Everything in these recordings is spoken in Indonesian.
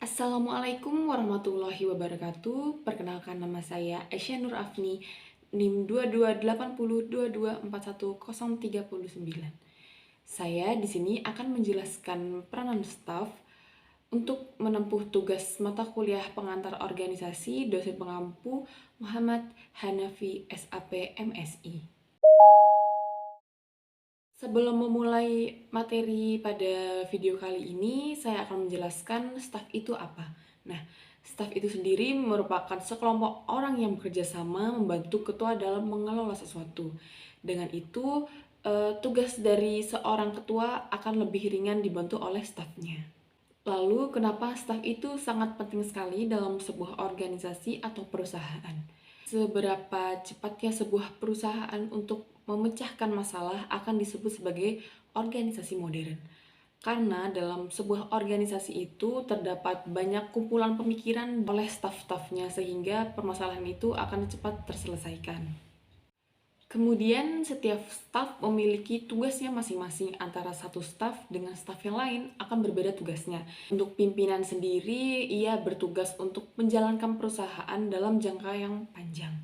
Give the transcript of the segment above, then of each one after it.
Assalamualaikum warahmatullahi wabarakatuh. Perkenalkan, nama saya Aisyah Nur Afni, NIM 228022410309. Saya di sini akan menjelaskan peranan staf untuk menempuh tugas mata kuliah pengantar organisasi dosen pengampu Muhammad Hanafi SAP MSI. Sebelum memulai materi pada video kali ini, saya akan menjelaskan staf itu apa. Nah, staf itu sendiri merupakan sekelompok orang yang bekerja sama membantu ketua dalam mengelola sesuatu. Dengan itu, tugas dari seorang ketua akan lebih ringan dibantu oleh stafnya. Lalu, kenapa staf itu sangat penting sekali dalam sebuah organisasi atau perusahaan? Seberapa cepatnya sebuah perusahaan untuk memecahkan masalah akan disebut sebagai organisasi modern. Karena dalam sebuah organisasi itu terdapat banyak kumpulan pemikiran oleh staf-stafnya sehingga permasalahan itu akan cepat terselesaikan. Kemudian setiap staf memiliki tugasnya masing-masing, antara satu staf dengan staf yang lain akan berbeda tugasnya. Untuk pimpinan sendiri, ia bertugas untuk menjalankan perusahaan dalam jangka yang panjang.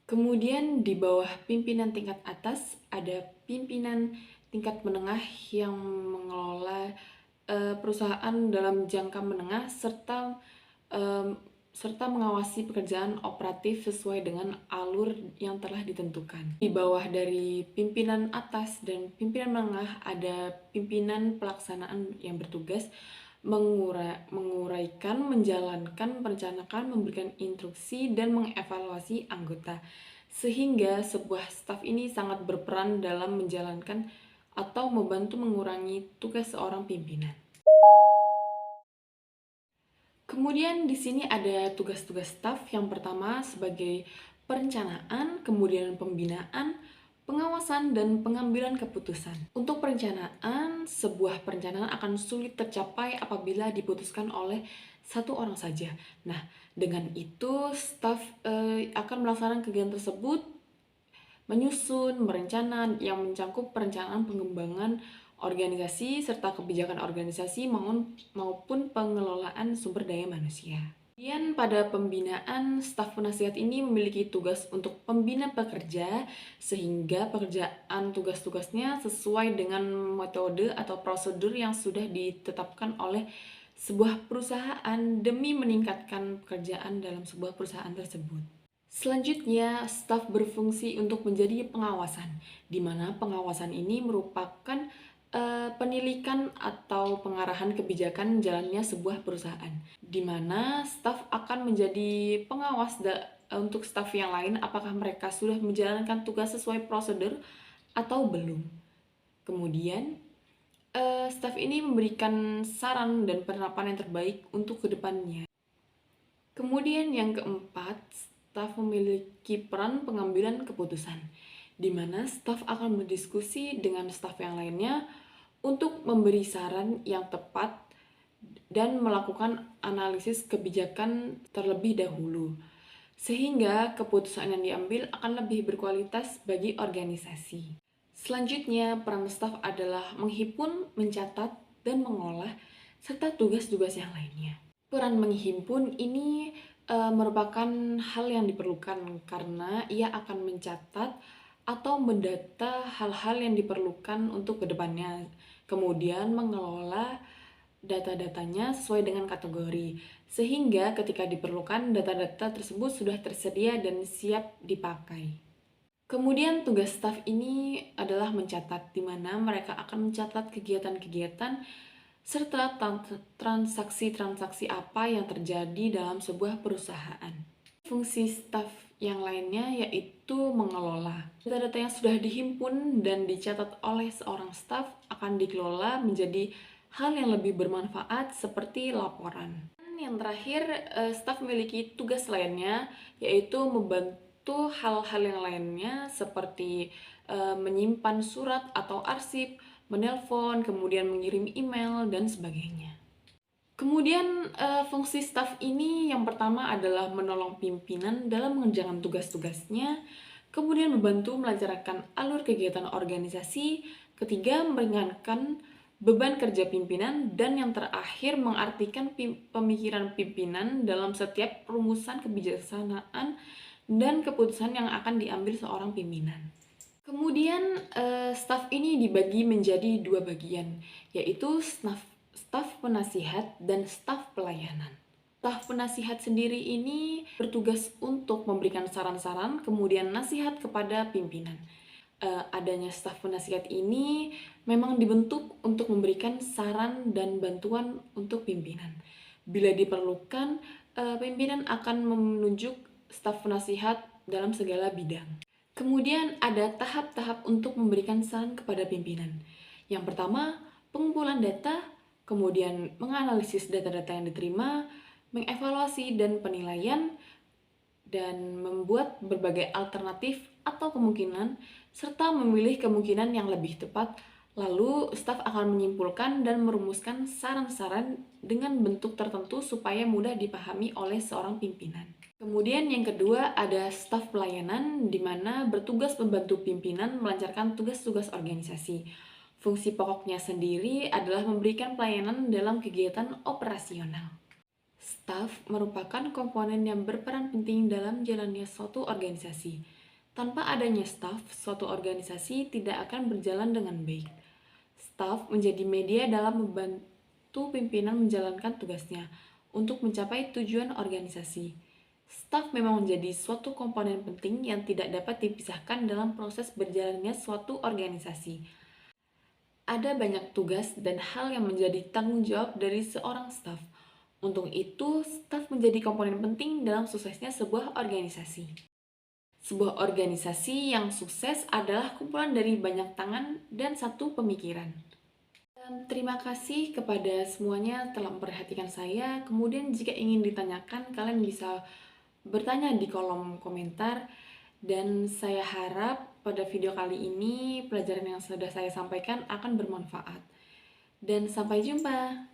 Kemudian di bawah pimpinan tingkat atas ada pimpinan tingkat menengah yang mengelola perusahaan dalam jangka menengah serta mengawasi pekerjaan operatif sesuai dengan alur yang telah ditentukan. Di bawah dari pimpinan atas dan pimpinan menengah ada pimpinan pelaksanaan yang bertugas menguraikan, menjalankan, merencanakan, memberikan instruksi, dan mengevaluasi anggota. Sehingga sebuah staf ini sangat berperan dalam menjalankan atau membantu mengurangi tugas seorang pimpinan. Kemudian di sini ada tugas-tugas staf. Yang pertama sebagai perencanaan, kemudian pembinaan, pengawasan, dan pengambilan keputusan. Untuk perencanaan, sebuah perencanaan akan sulit tercapai apabila diputuskan oleh satu orang saja. Nah, dengan itu staf akan melaksanakan kegiatan tersebut, menyusun, merencana yang mencakup perencanaan pengembangan organisasi serta kebijakan organisasi maupun pengelolaan sumber daya manusia. Kemudian pada pembinaan, staf penasihat ini memiliki tugas untuk pembina pekerja sehingga pekerjaan tugas-tugasnya sesuai dengan metode atau prosedur yang sudah ditetapkan oleh sebuah perusahaan demi meningkatkan pekerjaan dalam sebuah perusahaan tersebut. Selanjutnya, staf berfungsi untuk menjadi pengawasan, di mana pengawasan ini merupakan penilikan atau pengarahan kebijakan jalannya sebuah perusahaan, di mana staf akan menjadi pengawas untuk staf yang lain apakah mereka sudah menjalankan tugas sesuai prosedur atau belum. Kemudian, staf ini memberikan saran dan penerapan yang terbaik untuk kedepannya. Kemudian yang keempat, staf memiliki peran pengambilan keputusan, di mana staf akan berdiskusi dengan staf yang lainnya untuk memberi saran yang tepat dan melakukan analisis kebijakan terlebih dahulu, sehingga keputusan yang diambil akan lebih berkualitas bagi organisasi. Selanjutnya, peran staf adalah menghimpun, mencatat, dan mengolah, serta tugas-tugas yang lainnya. Peran menghimpun ini merupakan hal yang diperlukan karena ia akan mencatat atau mendata hal-hal yang diperlukan untuk kedepannya. Kemudian mengelola data-datanya sesuai dengan kategori, sehingga ketika diperlukan data-data tersebut sudah tersedia dan siap dipakai. Kemudian tugas staf ini adalah mencatat, di mana mereka akan mencatat kegiatan-kegiatan serta transaksi-transaksi apa yang terjadi dalam sebuah perusahaan. Fungsi staf yang lainnya yaitu mengelola. Data-data yang sudah dihimpun dan dicatat oleh seorang staf akan dikelola menjadi hal yang lebih bermanfaat seperti laporan. Dan yang terakhir, staf memiliki tugas lainnya yaitu membantu hal-hal yang lainnya seperti menyimpan surat atau arsip, menelpon, kemudian mengirim email, dan sebagainya. Kemudian fungsi staf ini yang pertama adalah menolong pimpinan dalam mengerjakan tugas-tugasnya, kemudian membantu melancarkan alur kegiatan organisasi, ketiga meringankan beban kerja pimpinan, dan yang terakhir mengartikan pemikiran pimpinan dalam setiap rumusan kebijaksanaan dan keputusan yang akan diambil seorang pimpinan. Kemudian staf ini dibagi menjadi dua bagian, yaitu staf penasihat dan staf pelayanan. Staf penasihat sendiri ini bertugas untuk memberikan saran-saran, kemudian nasihat kepada pimpinan. Adanya staf penasihat ini memang dibentuk untuk memberikan saran dan bantuan untuk pimpinan. Bila diperlukan, pimpinan akan menunjuk staf penasihat dalam segala bidang. Kemudian ada tahap-tahap untuk memberikan saran kepada pimpinan. Yang pertama, pengumpulan data, kemudian menganalisis data-data yang diterima, mengevaluasi dan penilaian, dan membuat berbagai alternatif atau kemungkinan, serta memilih kemungkinan yang lebih tepat. Lalu, staf akan menyimpulkan dan merumuskan saran-saran dengan bentuk tertentu supaya mudah dipahami oleh seorang pimpinan. Kemudian yang kedua ada staf pelayanan, di mana bertugas membantu pimpinan melancarkan tugas-tugas organisasi. Fungsi pokoknya sendiri adalah memberikan pelayanan dalam kegiatan operasional. Staf merupakan komponen yang berperan penting dalam jalannya suatu organisasi. Tanpa adanya staf, suatu organisasi tidak akan berjalan dengan baik. Staf menjadi media dalam membantu pimpinan menjalankan tugasnya untuk mencapai tujuan organisasi. Staf memang menjadi suatu komponen penting yang tidak dapat dipisahkan dalam proses berjalannya suatu organisasi. Ada banyak tugas dan hal yang menjadi tanggung jawab dari seorang staf. Untuk itu, staf menjadi komponen penting dalam suksesnya sebuah organisasi. Sebuah organisasi yang sukses adalah kumpulan dari banyak tangan dan satu pemikiran. Dan terima kasih kepada semuanya telah memperhatikan saya. Kemudian jika ingin ditanyakan, kalian bisa bertanya di kolom komentar. Dan saya harap pada video kali ini pelajaran yang sudah saya sampaikan akan bermanfaat. Dan sampai jumpa.